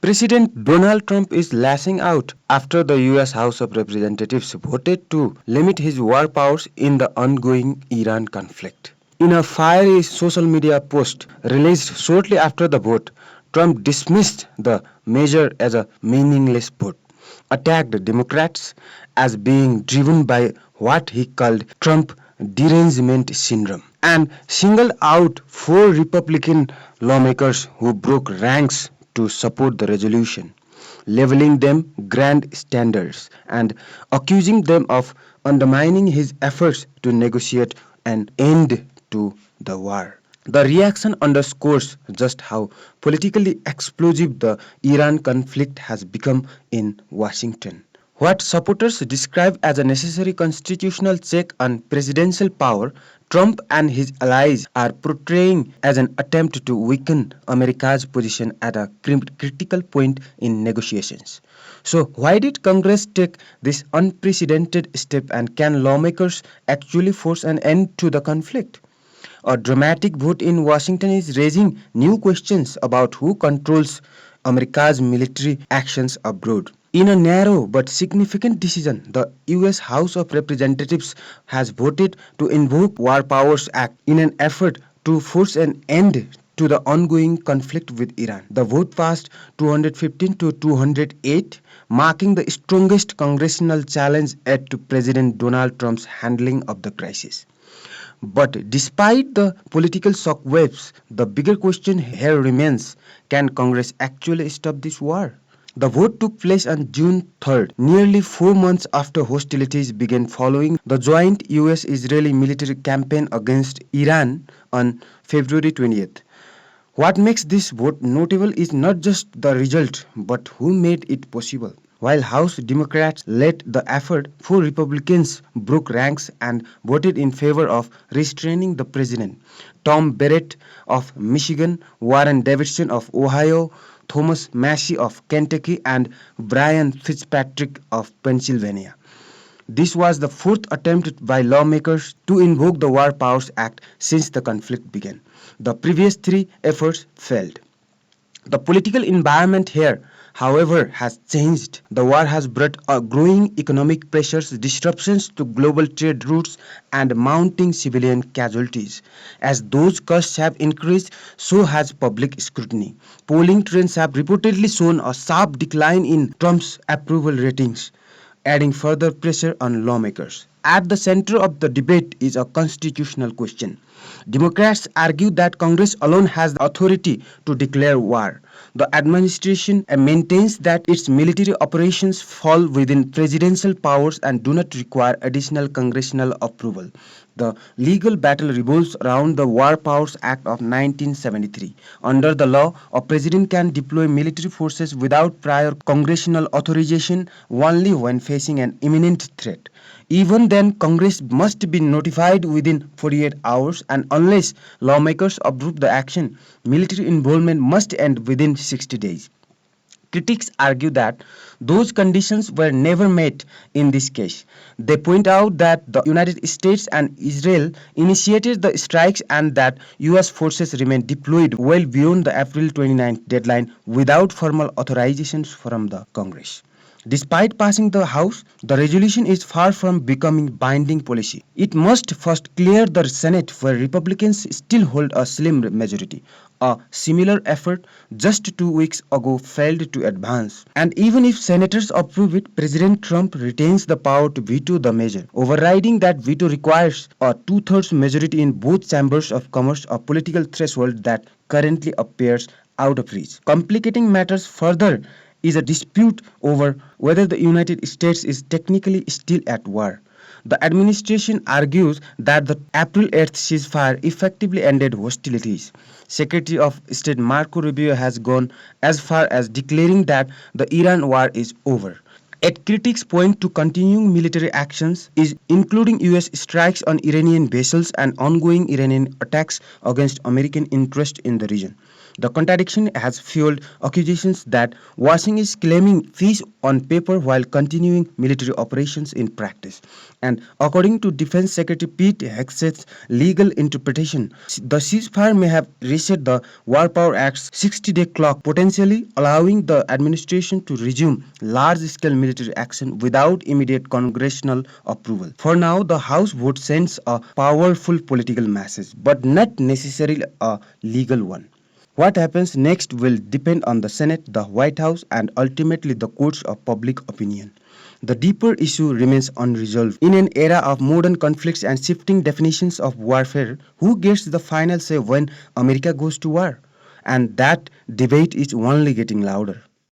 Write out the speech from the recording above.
President Donald Trump is lashing out after the US House of Representatives voted to limit his war powers in the ongoing Iran conflict. In a fiery social media post released shortly after the vote, Trump dismissed the measure as a meaningless vote, attacked Democrats as being driven by what he called Trump derangement syndrome, and singled out four Republican lawmakers who broke ranks to support the resolution, labeling them grandstanders and accusing them of undermining his efforts to negotiate an end to the war. The reaction underscores just how politically explosive the Iran conflict has become in Washington. What supporters describe as a necessary constitutional check on presidential power, Trump and his allies are portraying as an attempt to weaken America's position at a critical point in negotiations. So, why did Congress take this unprecedented step, and can lawmakers actually force an end to the conflict? A dramatic vote in Washington is raising new questions about who controls America's military actions abroad. In a narrow but significant decision, the US House of Representatives has voted to invoke War Powers Act in an effort to force an end to the ongoing conflict with Iran. The vote passed 215 to 208, marking the strongest congressional challenge yet to President Donald Trump's handling of the crisis. But despite the political shockwaves, the bigger question here remains, can Congress actually stop this war? The vote took place on June 3rd, nearly 4 months after hostilities began following the joint US Israeli military campaign against Iran on February 20th. What makes this vote notable is not just the result, but who made it possible. While House Democrats led the effort, four Republicans broke ranks and voted in favor of restraining the president. Tom Barrett of Michigan, Warren Davidson of Ohio, Thomas Massie of Kentucky, and Brian Fitzpatrick of Pennsylvania. This was the fourth attempt by lawmakers to invoke the War Powers Act since the conflict began. The previous three efforts failed. The political environment here, however, has changed. The war has brought growing economic pressures, disruptions to global trade routes, and mounting civilian casualties. As those costs have increased, so has public scrutiny. Polling trends have reportedly shown a sharp decline in Trump's approval ratings, adding further pressure on lawmakers. At the center of the debate is a constitutional question. Democrats argue that Congress alone has the authority to declare war. The administration maintains that its military operations fall within presidential powers and do not require additional congressional approval. The legal battle revolves around the War Powers Act of 1973. Under the law, a president can deploy military forces without prior congressional authorization only when facing an imminent threat. Even then, Congress must be notified within 48 hours, and unless lawmakers approve the action, military involvement must end within 60 days. Critics argue that those conditions were never met in this case. They point out that the United States and Israel initiated the strikes and that US forces remain deployed well beyond the April 29th deadline without formal authorizations from the Congress. Despite passing the House, the resolution is far from becoming binding policy. It must first clear the Senate, where Republicans still hold a slim majority. A similar effort just 2 weeks ago failed to advance. And even if senators approve it, President Trump retains the power to veto the measure. Overriding that veto requires a two-thirds majority in both chambers of Commerce, a political threshold that currently appears out of reach. Complicating matters further is a dispute over whether the United States is technically still at war. The administration argues that the April 8th ceasefire effectively ended hostilities. Secretary of State Marco Rubio has gone as far as declaring that the Iran war is over. Yet critics point to continuing military actions, including US strikes on Iranian vessels and ongoing Iranian attacks against American interests in the region. The contradiction has fueled accusations that Washington is claiming peace on paper while continuing military operations in practice. And according to Defense Secretary Pete Hexet's legal interpretation, the ceasefire may have reset the War Power Act's 60-day clock, potentially allowing the administration to resume large-scale military action without immediate congressional approval. For now, the House vote sends a powerful political message, but not necessarily a legal one. What happens next will depend on the Senate, the White House, and ultimately the courts of public opinion. The deeper issue remains unresolved. In an era of modern conflicts and shifting definitions of warfare, who gets the final say when America goes to war? And that debate is only getting louder.